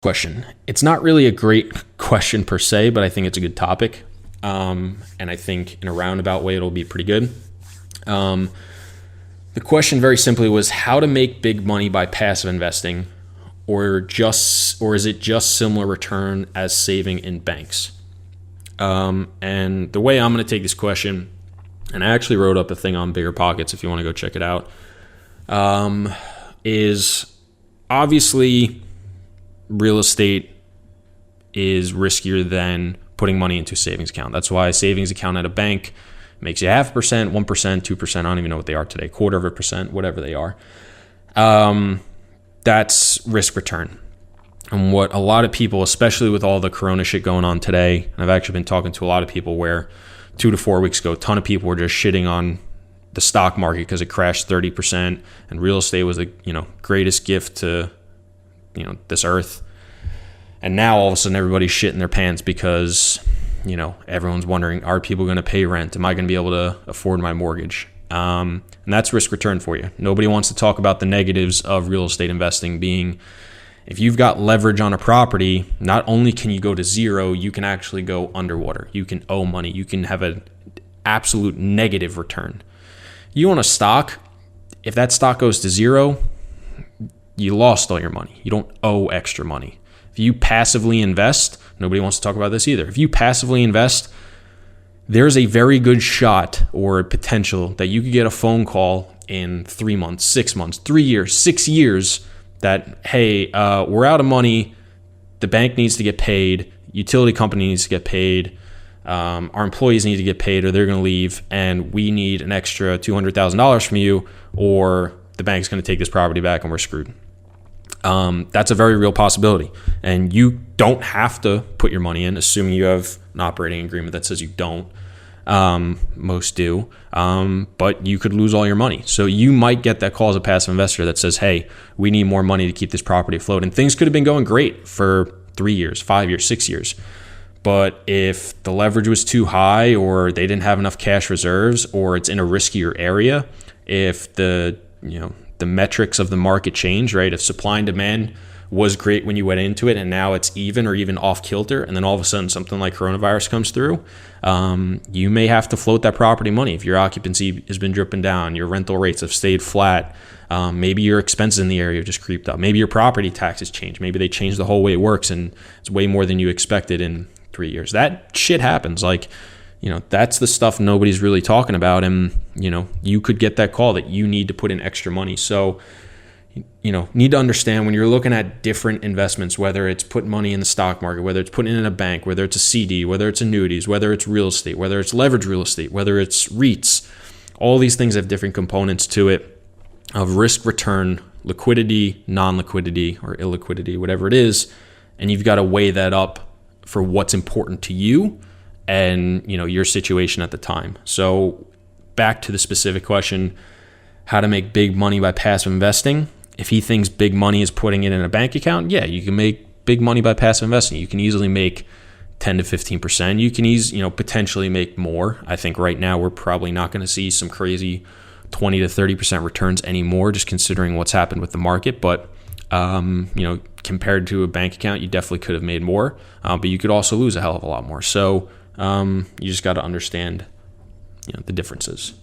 Question. It's not really a great question per se, but I think it's a good topic. And I think in a roundabout way, it'll be pretty good. The question very simply was how to make big money by passive investing, or is it just similar return as saving in banks? And the way I'm going to take this question, and I actually wrote up a thing on Bigger Pockets if you want to go check it out, is obviously real estate is riskier than putting money into a savings account. That's why a savings account at a bank makes you 0.5%, 1%, 2%. I don't even know what they are today, 0.25%, whatever they are. That's risk return. And what a lot of people, especially with all the Corona shit going on today, and I've actually been talking to a lot of people where 2 to 4 weeks ago, a ton of people were just shitting on the stock market because it crashed 30%, and real estate was the greatest gift to this earth. And now all of a sudden everybody's shitting their pants because everyone's wondering, are people going to pay rent? Am I going to be able to afford my mortgage? And that's risk return for you. Nobody wants to talk about the negatives of real estate investing being, if you've got leverage on a property, not only can you go to zero, you can actually go underwater. You can owe money. You can have an absolute negative return. You own a stock, if that stock goes to zero, you lost all your money. You don't owe extra money. If you passively invest, nobody wants to talk about this either. If you passively invest, there's a very good shot or potential that you could get a phone call in 3 months, 6 months, 3 years, 6 years that, hey, we're out of money. The bank needs to get paid. Utility company needs to get paid. Our employees need to get paid or they're going to leave. And we need an extra $200,000 from you or the bank's going to take this property back and we're screwed. That's a very real possibility. And you don't have to put your money in, assuming you have an operating agreement that says you don't. Most do. But you could lose all your money. So you might get that call as a passive investor that says, hey, we need more money to keep this property afloat. And things could have been going great for 3 years, 5 years, 6 years. But if the leverage was too high or they didn't have enough cash reserves or it's in a riskier area, if the metrics of the market change, right? If supply and demand was great when you went into it and now it's even or even off kilter, and then all of a sudden something like coronavirus comes through, you may have to float that property money. If your occupancy has been dripping down, your rental rates have stayed flat, maybe your expenses in the area have just creeped up, maybe your property taxes change, maybe they change the whole way it works and it's way more than you expected in 3 years. That shit happens. That's the stuff nobody's really talking about. And, you could get that call that you need to put in extra money. So, need to understand when you're looking at different investments, whether it's putting money in the stock market, whether it's putting it in a bank, whether it's a CD, whether it's annuities, whether it's real estate, whether it's leveraged real estate, whether it's REITs, all these things have different components to it of risk return, liquidity, non-liquidity, or illiquidity, whatever it is. And you've got to weigh that up for what's important to you and your situation at the time. So back to the specific question, how to make big money by passive investing. If he thinks big money is putting it in a bank account, yeah, you can make big money by passive investing. You can easily make 10 to 15%. You can potentially make more. I think right now we're probably not going to see some crazy 20 to 30% returns anymore, just considering what's happened with the market. But compared to a bank account, you definitely could have made more, but you could also lose a hell of a lot more. So you just got to understand, the differences.